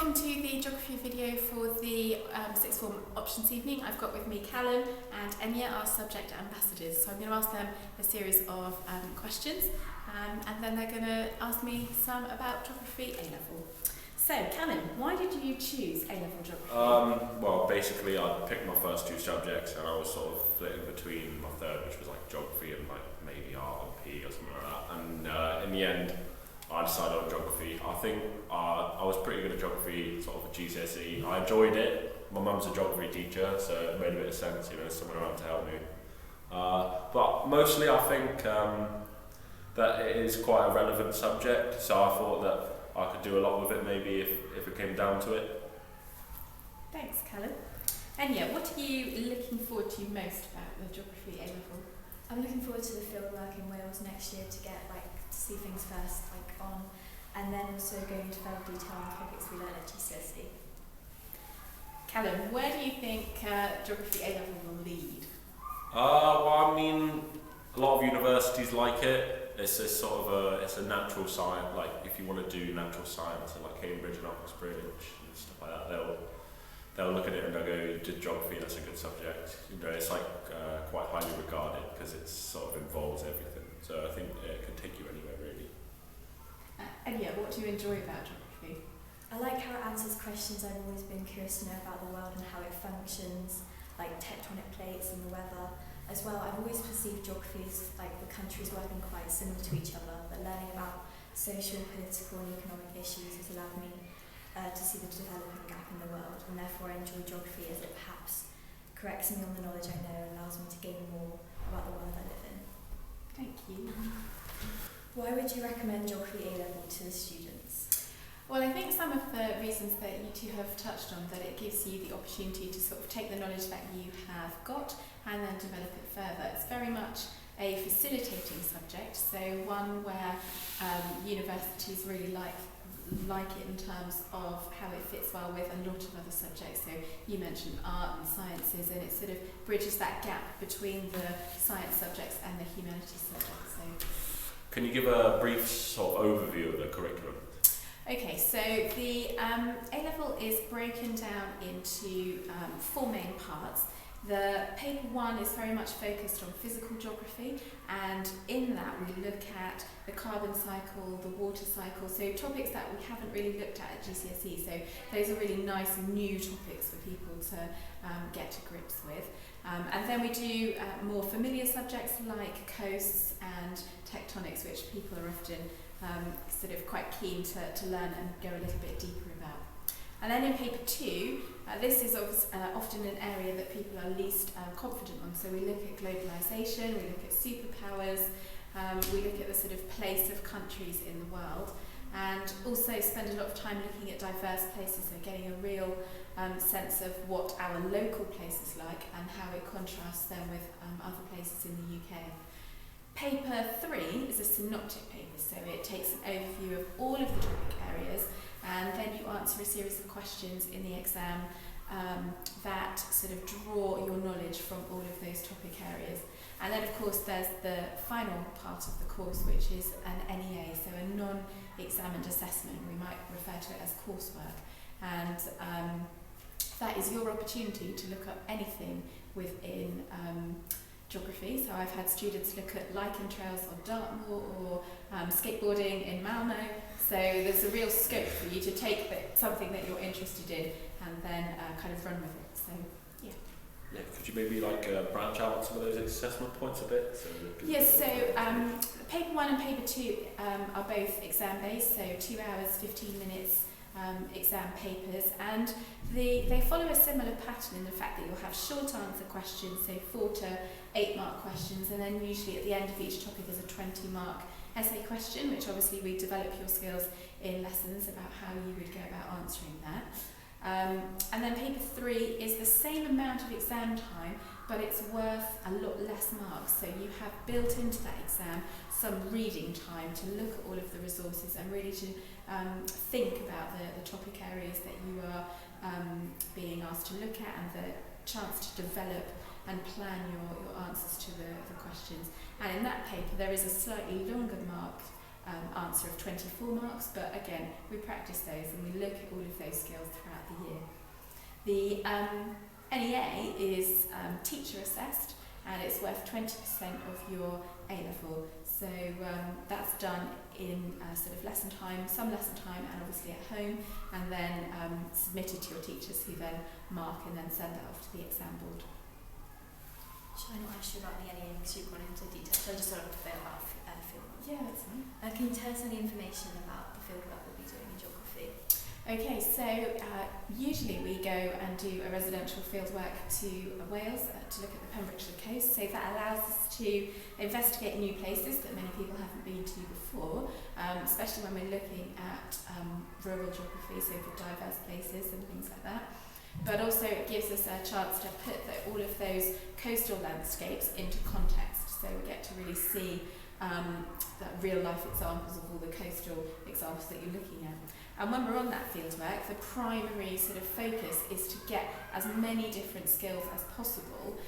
welcome to the geography video for the sixth form options evening. I've got with me Callum and Enya, our subject ambassadors. So I'm going to ask them a series of questions and then they're going to ask me some about geography A-level. So Callum, why did you choose A-level geography? Well, basically I picked my first two subjects and I was sort of split in between my third, which was like geography and like maybe art or PE or something like that. And in the end, I decided on geography. I think I was pretty good at geography, sort of at GCSE. I enjoyed it. My mum's a geography teacher, so it made a bit of sense, someone around to help me. But mostly I think that it is quite a relevant subject, so I thought that I could do a lot with it maybe if it came down to it. Thanks, Callum. Enya, what are you looking forward to most about the geography A-level? I'm looking forward to the fieldwork in Wales next year to get to see things first on, and then also going into further detail on topics we learn at GCSE. Callum, where do you think geography A-level will lead? Well, I mean, a lot of universities like it. It's a natural science. Like if you want to do natural science at like Cambridge and Oxford and stuff like that, they'll look at it and they'll go, "You did geography, that's a good subject." It's quite highly regarded because it sort of involves everything. So I think it can take you anywhere really. And yeah, what do you enjoy about geography? I like how it answers questions I've always been curious to know about the world and how it functions, like tectonic plates and the weather. As well, I've always perceived geography as the countries working quite similar to each other, but learning about social, political and economic issues has allowed me to see the developing gap in the world, and therefore I enjoy geography as it perhaps corrects me on the knowledge I know and allows me to gain more about the world I live in. Thank you. Why would you recommend geography A-level to the students? Well, I think some of the reasons that you two have touched on, that it gives you the opportunity to sort of take the knowledge that you have got and then develop it further. It's very much a facilitating subject, so one where universities really like it in terms of how it fits well with a lot of other subjects. So you mentioned art and sciences, and it sort of bridges that gap between the science subjects and the humanities subjects. So, can you give a brief sort of overview of the curriculum? Okay, so the A-level is broken down into four main parts. The paper one is very much focused on physical geography, and in that we look at the carbon cycle, the water cycle, so topics that we haven't really looked at GCSE, so those are really nice new topics for people to get to grips with. And then we do more familiar subjects like coasts and tectonics, which people are often sort of quite keen to learn and go a little bit deeper about. And then in paper two, this is often an area that people are least confident on. So we look at globalization, we look at superpowers, we look at the sort of place of countries in the world, and also spend a lot of time looking at diverse places, so getting a real sense of what our local place is like and how it contrasts then with other places in the UK. Paper 3 is a synoptic paper, so it takes an overview of all of the topic areas, and then you answer a series of questions in the exam that sort of draw your knowledge from all of those topic areas. And then of course there's the final part of the course, which is an NEA, so a non-examined assessment. We might refer to it as coursework, and that is your opportunity to look up anything within geography. So I've had students look at lichen trails on Dartmoor or skateboarding in Malmo. So there's a real scope for you to take something that you're interested in and then kind of run with it. So yeah. Yeah, could you maybe branch out some of those assessment points a bit? Yes, so paper 1 and paper 2 are both exam based, so 2 hours, 15 minutes exam papers, and they follow a similar pattern in the fact that you'll have short answer questions, so 4 to 8 mark questions, and then usually at the end of each topic is a 20 mark essay question, which obviously we develop your skills in lessons about how you would go about answering that. And then paper 3 is the same amount of exam time, but it's worth a lot less marks, so you have built into that exam some reading time to look at all of the resources and really to think about the topic areas that you are being asked to look at, and the chance to develop and plan your answers to the questions. And in that paper there is a slightly longer marked answer of 24 marks, but again, we practice those and we look at all of those skills throughout the year. The NEA is teacher assessed, and it's worth 20% of your A-level. So that's done in sort of lesson time, some lesson time, and obviously at home, and then submitted to your teachers, who then mark and then send that off to the exam board. Should I not ask you about the NEA because you've gone into detail? So I just sort of a bit about fieldwork. Yeah, that's fine. Can you tell us any information about the fieldwork we'll be doing in geography? Okay, so usually we go and do a residential fieldwork to Wales to look at the Pembrokeshire coast. So that allows us to investigate new places that many people haven't been to before, especially when we're looking at rural geography, so for diverse places and things like that. But also it gives us a chance to put all of those coastal landscapes into context. So we get to really see that real life examples of all the coastal examples that you're looking at. And when we're on that fieldwork, the primary sort of focus is to get as many different skills as possible,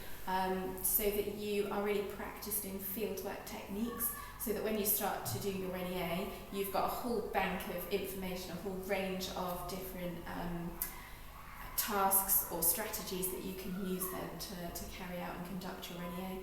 so that you are really practiced in fieldwork techniques, so that when you start to do your NEA, you've got a whole bank of information, a whole range of different tasks or strategies that you can use then to carry out and conduct your NEA.